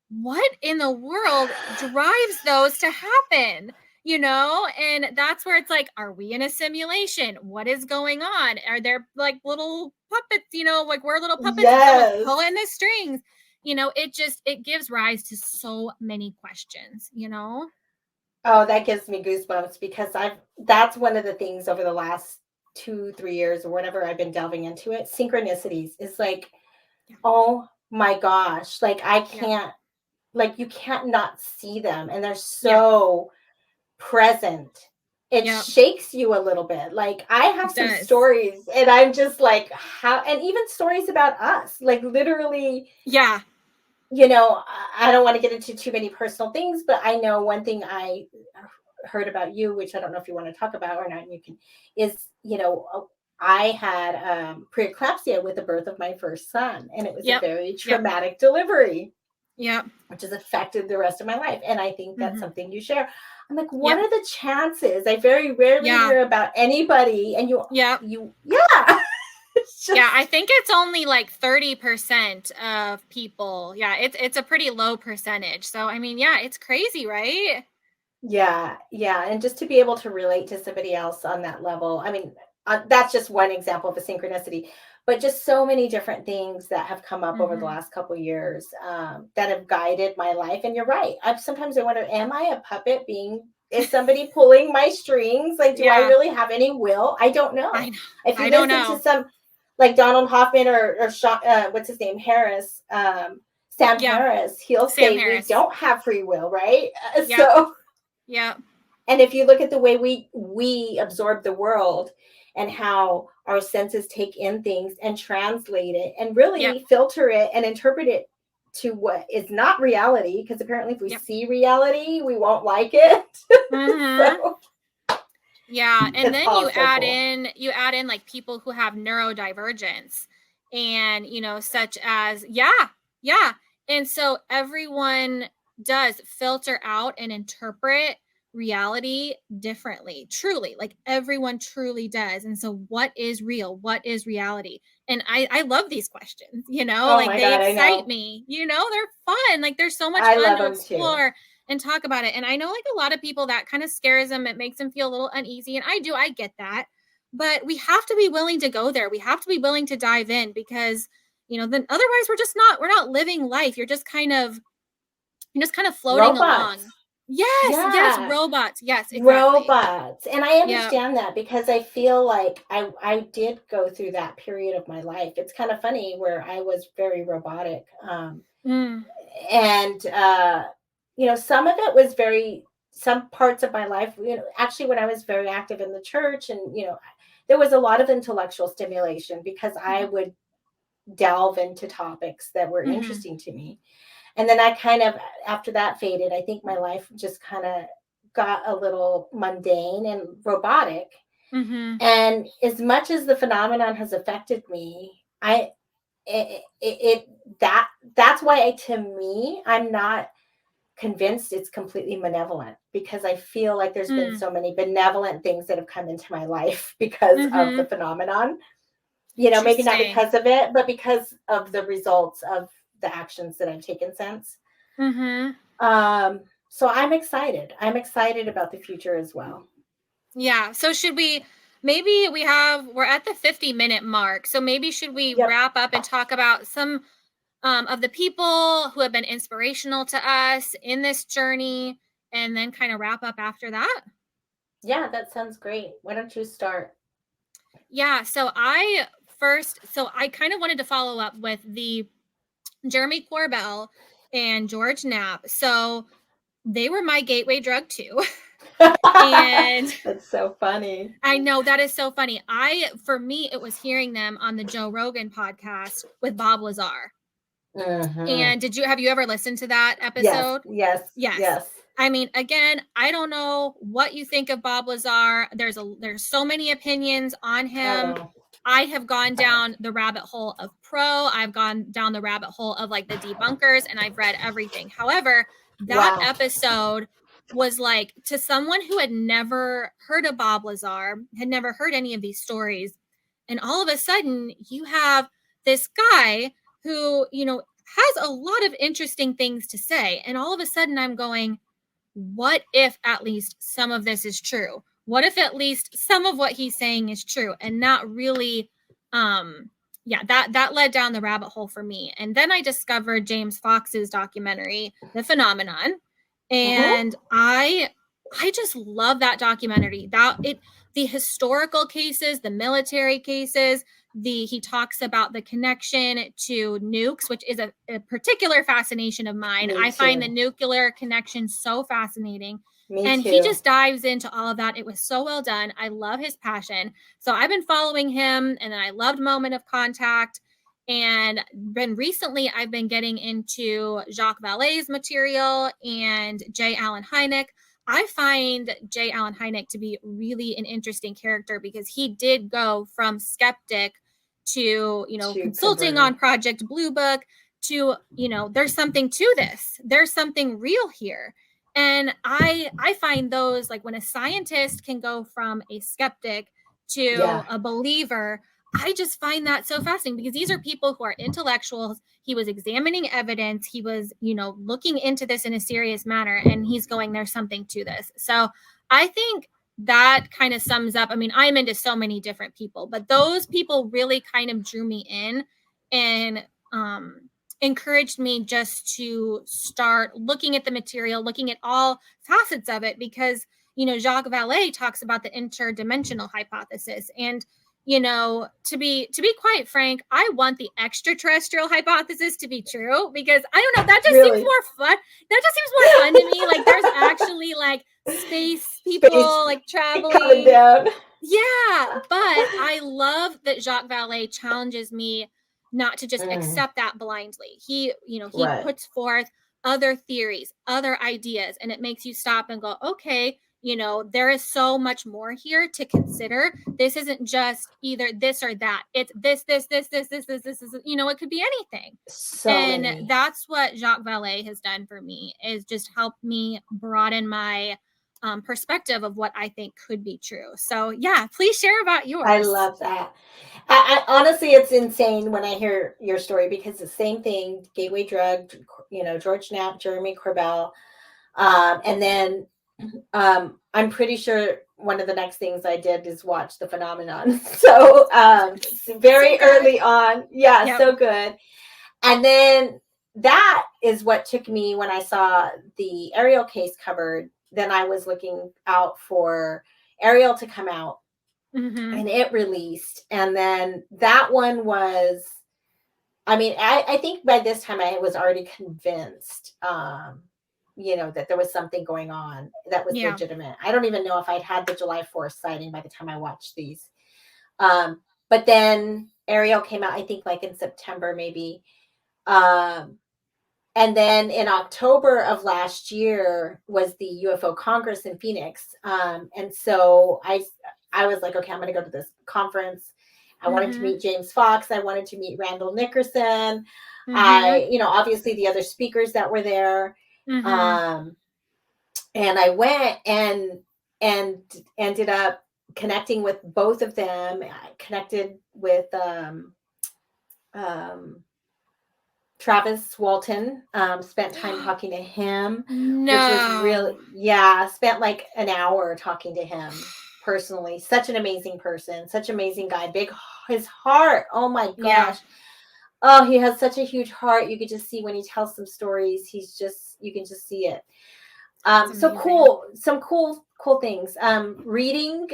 what in the world drives those to happen? And that's where it's like, are we in a simulation? What is going on? Are there like little puppets, like we're little puppets and someone's Yes. pulling the strings? It gives rise to so many questions. Oh, that gives me goosebumps, because that's one of the things over the last 2, 3 years or whatever I've been delving into it. Synchronicities is like, Yeah. oh my gosh, like I Yep. can't, like you can't not see them, and they're Yep. so present. It Yep. shakes you a little bit. Like I have It some does. stories, and I'm just like, how, and even stories about us, like literally, Yeah. I don't want to get into too many personal things, but I know one thing I heard about you, which I don't know if you want to talk about or not, and you can, is, I had preeclampsia with the birth of my first son, and it was a Yep. very Yep. traumatic delivery, Yep. which has affected the rest of my life. And I think that's Hmm. something you share. I'm like, what Yep. are the chances? I very rarely Yeah. hear about anybody, and Yep. yeah, it's Yeah, I just, think it's only like 30% of people. Yeah, it's a pretty low percentage. So I mean, yeah, it's crazy, right? yeah, yeah. And just to be able to relate to somebody else on that level. I mean, that's just one example of a synchronicity, but just so many different things that have come up over the Mhm. last couple years, that have guided my life. And you're right. Sometimes I wonder, am I a puppet being Is somebody pulling my strings? Like, do I Yeah. really have any will? I don't I know. know. If you I don't listen to know. some, like Donald Hoffman or what's his name, Harris, Sam Yeah. Harris, he'll Sam say we Harris. don't have free will, right? Yep. So, Yep. and if you look at the way we absorb the world and how our senses take in things and translate it and Yep. really filter it and interpret it to what is not reality, because apparently if we Yep. see reality, we won't like it. Mm-hmm. So Yeah, and it's then all so cool. you add in like people who have neurodivergence and such as yeah. And so everyone does filter out and interpret reality differently. Truly, like everyone truly does. And so what is real? What is reality? And I love these questions, Oh like my they God, I excite know. me. They're fun. Like there's so much I fun love to them too. explore and talk about it. And I know like a lot of people that kind of scares them. It makes them feel a little uneasy. And I get that. But we have to be willing to go there. We have to be willing to dive in because, then otherwise we're not living life. You're just kind of floating along. Robots. Yes, Yeah. robots. Yes, exactly. Robots. And I Yeah. understand that because I feel like I did go through that period of my life. It's kind of funny where I was very robotic. Mm, And some of it was some parts of my life, actually when I was very active in the church, and there was a lot of intellectual stimulation because I mhm, would delve into topics that were mhm, interesting to me. And then I kind of, after that faded, I think my life just kind of got a little mundane and robotic. mhm, And as much as the phenomenon has affected me, it that that's why to me, I'm not convinced it's completely malevolent, because I feel like there's been mm, so many benevolent things that have come into my life because of the mhm. phenomenon. Maybe not Interesting. because of it, but because of the results of the actions that I've taken since. Mhm. Um, so I'm excited. I'm excited about the future as well. Yeah. So should we maybe we're at the 50-minute mark. So maybe should we Yep. wrap up and talk about some of the people who have been inspirational to us in this journey and then kind of wrap up after that? Yeah, that sounds great. Why don't you start? Yeah. So I kind of wanted to follow up with the Jeremy Corbell and George Knapp. So they were my gateway drug too. And That's so funny. I know that is so funny. For me, it was hearing them on the Joe Rogan podcast with Bob Lazar. Hmm. And have you ever listened to that Yes, episode? yes, Yes. yes. I mean, again, I don't know what you think of Bob Lazar. There's so many opinions on I him. know. I have gone I know. down the rabbit hole of pro. I've gone down the rabbit hole of like the debunkers and I've read everything. However, that Wow. episode was like to someone who had never heard of Bob Lazar, had never heard any of these stories. And all of a sudden, you have this guy who, has a lot of interesting things to say. And all of a sudden, I'm going, what if at least some of this is true? What if at least some of what he's saying is true and not really yeah, that led down the rabbit hole for me. And then I discovered James Fox's documentary, The Phenomenon, Hmm. and I just love that documentary. The historical cases, the military cases, he talks about the connection to nukes, which is a particular fascination of mine. Me I find the too. nuclear connection so fascinating. Me And he too. just dives into all of that. It was so well done. I love his passion. So I've been following him, and then I loved Moment of Contact. And then recently, I've been getting into Jacques Vallée's material and J. Allen Hynek. I find J. Allen Hynek to be really an interesting character because he did go from skeptic to, To consulting on converted. Project Blue Book to, there's something to this. There's something real here. And I find those like when a scientist can go from a skeptic to Yeah. a believer, I just find that so fascinating because these are people who are intellectuals. He was examining evidence. He was, looking into this in a serious manner, and he's going, there's something to this. So I think that kind of sums up. I mean, I'm into so many different people, but those people really kind of drew me in and encouraged me just to start looking at the material, looking at all facets of it, because Jacques Vallée talks about the interdimensional hypothesis. And, to be quite frank, I want the extraterrestrial hypothesis to be true, because I don't know, that just seems Really? more fun. That just seems more fun to me. Like, there's actually like space people like coming traveling. down. Yeah, but I love that Jacques Vallée challenges me not to just accept that blindly. He Right. puts forth other theories, other ideas, and it makes you stop and go, okay, there is so much more here to consider. This isn't just either this or that. It's this, it could be anything. And many. that's what Jacques Vallée has done for me, is just helped me broaden my perspective of what I think could be true. So yeah, please share about yours. I love that. I honestly, it's insane when I hear your story, because the same thing, gateway drug, George Knapp, Jeremy Corbell, and then I'm pretty sure one of the next things I did is watch The Phenomenon. So very early on. Yeah, yep. So good. And then that is what took me, when I saw the Ariel case covered, then I was looking out for Ariel to come out. And it released. And then that one was, I think by this time I was already convinced, that there was something going on that was legitimate. I don't even know if I'd had the July 4th sighting by the time I watched these. But then Ariel came out, I think like in September, maybe. And then in October of last year was the UFO Congress in Phoenix. And so I was like, okay, I'm going to go to this conference. I wanted to meet James Fox. I wanted to meet Randall Nickerson. Obviously the other speakers that were there. And I went and ended up connecting with both of them. I connected with Travis Walton, spent time talking to him, which was really, spent like an hour talking to him personally. Such an amazing person, such an amazing guy, his heart. Oh my gosh. Yeah. Oh, he has such a huge heart. You could just see when he tells some stories, you can just see it. So cool. Some cool things. Reading,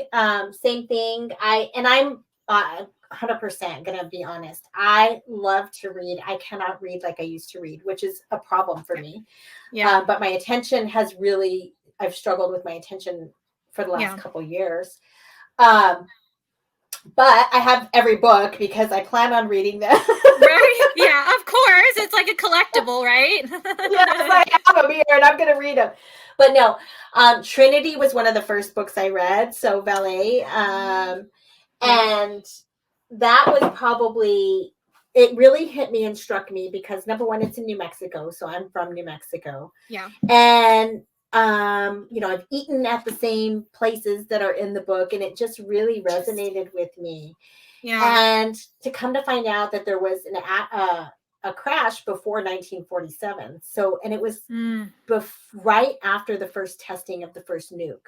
same thing. I'm 100% gonna be honest. I love to read. I cannot read like I used to read, which is a problem for me. Yeah. But my attention I've struggled with my attention for the last couple years. But I have every book because I plan on reading them. Right? Yeah, of course. It's like a collectible, right? Yes, I have them here and I'm going to read them. But no, Trinity was one of the first books I read. So Vallée. And that was probably, it really hit me and struck me because number one, it's in New Mexico. So I'm from New Mexico. Yeah. And I've eaten at the same places that are in the book, and it just really resonated with me. Yeah. And to come to find out that there was a crash before 1947. So, and it was right after the first testing of the first nuke.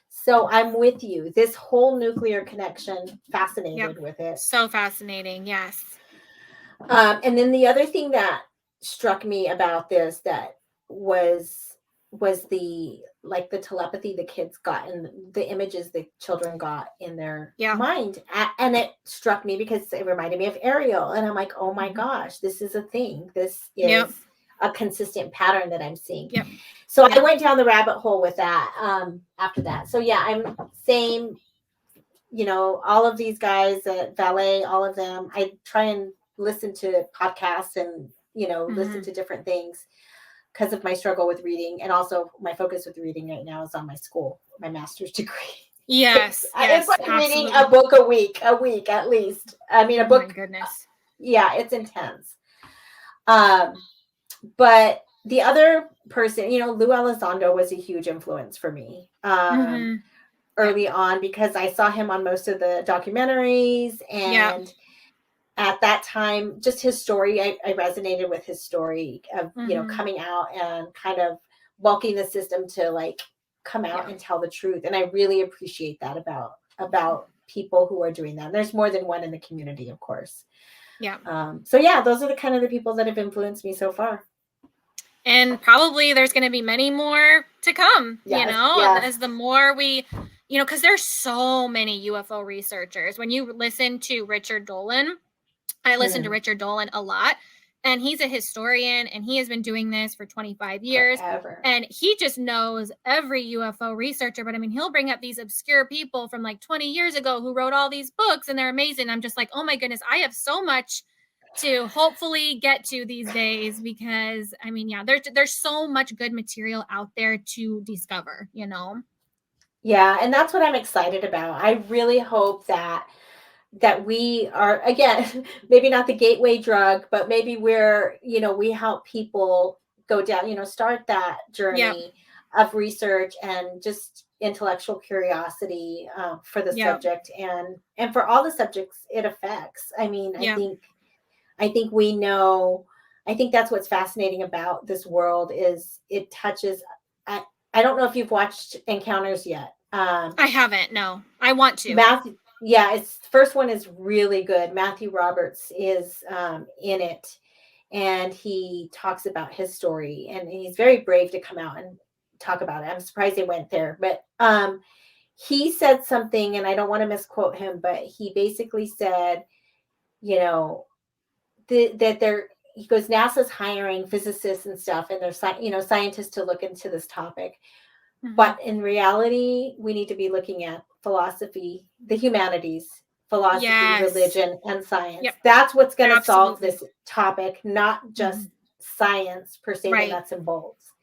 So I'm with you. This whole nuclear connection, fascinated with it. So fascinating. Yes. And then the other thing that struck me about this that was the telepathy the kids got and the images the children got in their mind. And it struck me because it reminded me of Ariel. And I'm like, oh my gosh, this is a thing. This is a consistent pattern that I'm seeing. Yep. So I went down the rabbit hole with that after that. So yeah, I'm same, all of these guys at Vallée, all of them, I try and listen to podcasts and, listen to different things because of my struggle with reading. And also my focus with reading right now is on my master's degree. Yes. It's like reading a book a week at least. I mean, a book. My goodness. Yeah, it's intense. But the other person, Lou Elizondo was a huge influence for me early on because I saw him on most of the documentaries and at that time, just his story, I resonated with his story of, coming out and kind of bulking the system to like come out and tell the truth. And I really appreciate that about people who are doing that. There's more than one in the community, of course. Yeah. So yeah, those are the kind of the people that have influenced me so far. And probably there's going to be many more to come, Yes, yes. as the more we, because there's so many UFO researchers. When you listen to Richard Dolan, I listen to Richard Dolan a lot, and he's a historian, and he has been doing this for 25 years. Forever. And he just knows every UFO researcher. But I mean, he'll bring up these obscure people from like 20 years ago who wrote all these books, and they're amazing. I'm just like, oh my goodness, I have so much to hopefully get to these days, because I mean, yeah, there's so much good material out there to discover, Yeah, and that's what I'm excited about. I really hope that we are, again, maybe not the gateway drug, but maybe we're, we help people go down, start that journey of research and just intellectual curiosity for the subject and for all the subjects it affects. I mean, I think we know, I think that's what's fascinating about this world is it touches, I don't know if you've watched Encounters yet. I haven't, no. I want to. Matthew, yeah, it's first one is really good. Matthew Roberts is in it, and he talks about his story, and he's very brave to come out and talk about it. I'm surprised they went there, but he said something, and I don't want to misquote him, but he basically said, that he goes, NASA's hiring physicists and stuff, and there's scientists to look into this topic. But in reality, we need to be looking at philosophy, the humanities, philosophy, religion, and science. That's what's going to solve this topic, not just science per se, the nuts and bolts.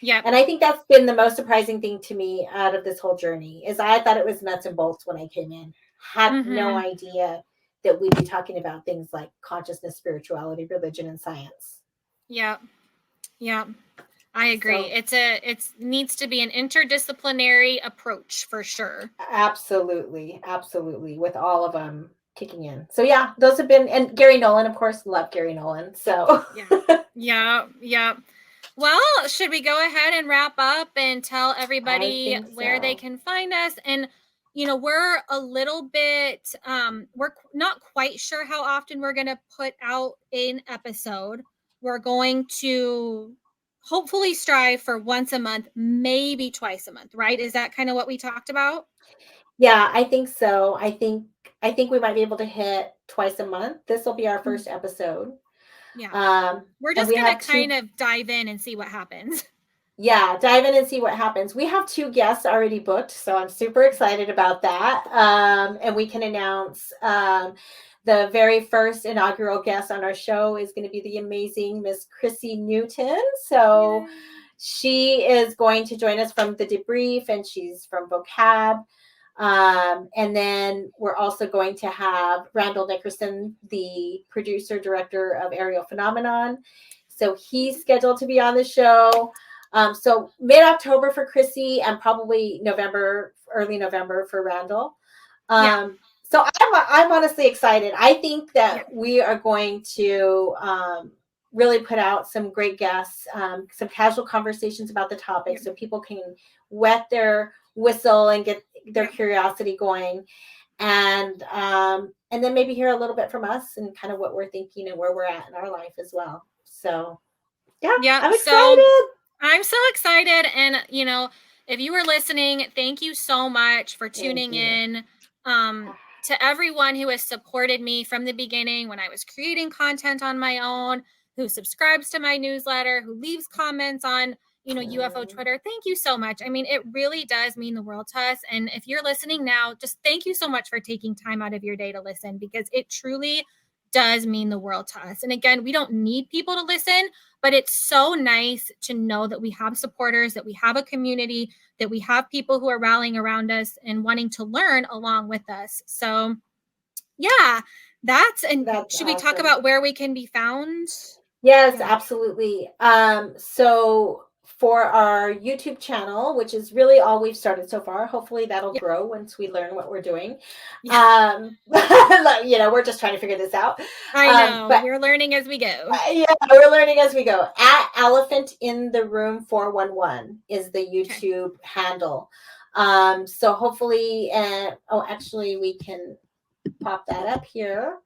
And I think that's been the most surprising thing to me out of this whole journey is I thought it was nuts and bolts when I came in. Had no idea that we'd be talking about things like consciousness, spirituality, religion, and science. Yeah. I agree. So, it needs to be an interdisciplinary approach for sure. Absolutely. With all of them kicking in. So yeah, those have been, and Gary Nolan, of course, love Gary Nolan. So yeah. Well, should we go ahead and wrap up and tell everybody where they can find us? And we're a little bit, we're not quite sure how often we're going to put out an episode. We're going to hopefully strive for once a month, maybe twice a month, right? Is that kind of what we talked about? Yeah, I think so. I think we might be able to hit twice a month. This will be our first episode. Yeah. We're just going to kind of dive in and see what happens. Yeah, dive in and see what happens. We have 2 guests already booked, so I'm super excited about that. And we can announce the very first inaugural guest on our show is going to be the amazing Miss Chrissy Newton. So she is going to join us from The Debrief, and she's from Vocab. And then we're also going to have Randall Nickerson, the producer, director of Aerial Phenomenon. So he's scheduled to be on the show. So mid-October for Chrissy and probably early November for Randall. So I'm honestly excited. I think that we are going to really put out some great guests, some casual conversations about the topic so people can wet their whistle and get their curiosity going. And then maybe hear a little bit from us and kind of what we're thinking and where we're at in our life as well. So yeah, I'm excited. I'm so excited. And, if you were listening, thank you so much for tuning in. To everyone who has supported me from the beginning when I was creating content on my own, who subscribes to my newsletter, who leaves comments on, UFO Twitter. Thank you so much. I mean, it really does mean the world to us. And if you're listening now, just thank you so much for taking time out of your day to listen, because it truly does mean the world to us. And again, we don't need people to listen, but it's so nice to know that we have supporters, that we have a community, that we have people who are rallying around us and wanting to learn along with us. So yeah, that's should we talk about where we can be found? Yes, absolutely. So for our YouTube channel, which is really all we've started so far, hopefully that'll grow once we learn what we're doing. We're just trying to figure this out. I know, but we're learning as we go. We're learning as we go. At Elephant in the Room 411 is the YouTube handle. So hopefully, actually we can pop that up here.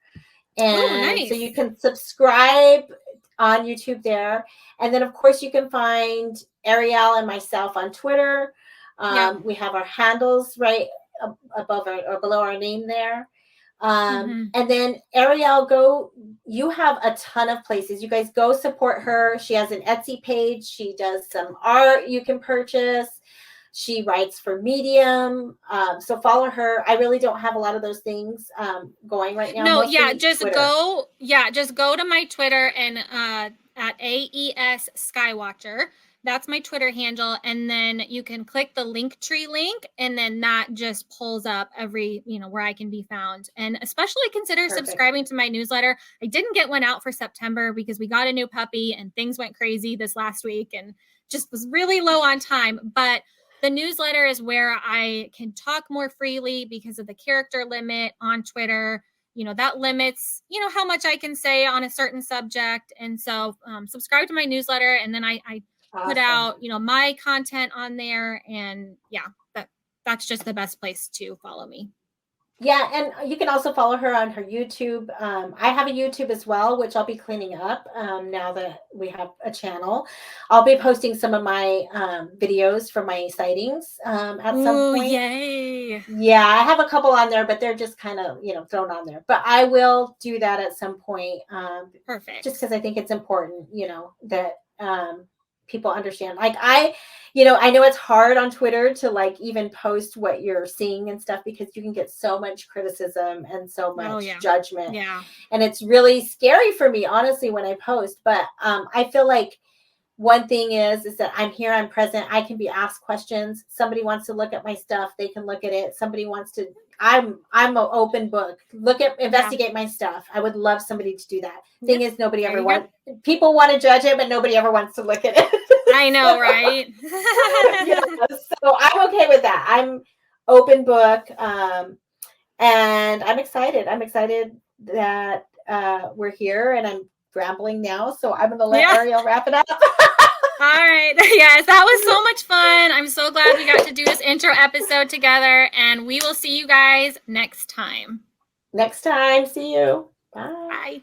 And so you can subscribe on YouTube there. And then, of course, you can find Ariel and myself on Twitter. We have our handles right above or below our name there. And then Ariel, you have a ton of places. You guys go support her. She has an Etsy page. She does some art you can purchase. She writes for Medium. So follow her. I really don't have a lot of those things going right now. No, Mostly just Twitter. go to my Twitter and at AES Skywatcher. That's my Twitter handle. And then you can click the Linktree link, and then that just pulls up every, where I can be found. And especially consider subscribing to my newsletter. I didn't get one out for September because we got a new puppy and things went crazy this last week and just was really low on time. But the newsletter is where I can talk more freely because of the character limit on Twitter. That limits, how much I can say on a certain subject. And so subscribe to my newsletter, and then I put out, my content on there. And that's just the best place to follow me. Yeah, and you can also follow her on her YouTube. I have a YouTube as well, which I'll be cleaning up now that we have a channel. I'll be posting some of my videos from my sightings at some point. Yay! Yeah, I have a couple on there, but they're just kind of, thrown on there. But I will do that at some point. Perfect. Just because I think it's important, that people understand. Like I know it's hard on Twitter to like even post what you're seeing and stuff, because you can get so much criticism and so much judgment. Yeah. And it's really scary for me, honestly, when I post. But I feel like one thing is that I'm here, I'm present, I can be asked questions. Somebody wants to look at my stuff, they can look at it. Somebody wants to, I'm an open book. Investigate my stuff. I would love somebody to do that. Thing is, people want to judge it, but nobody ever wants to look at it. I know, right? So I'm okay with that. I'm open book. And I'm excited. I'm excited that we're here, and I'm rambling now. So I'm going to let Ariel wrap it up. All right. Yes, that was so much fun. I'm so glad we got to do this intro episode together, and we will see you guys next time. See you. Bye. Bye.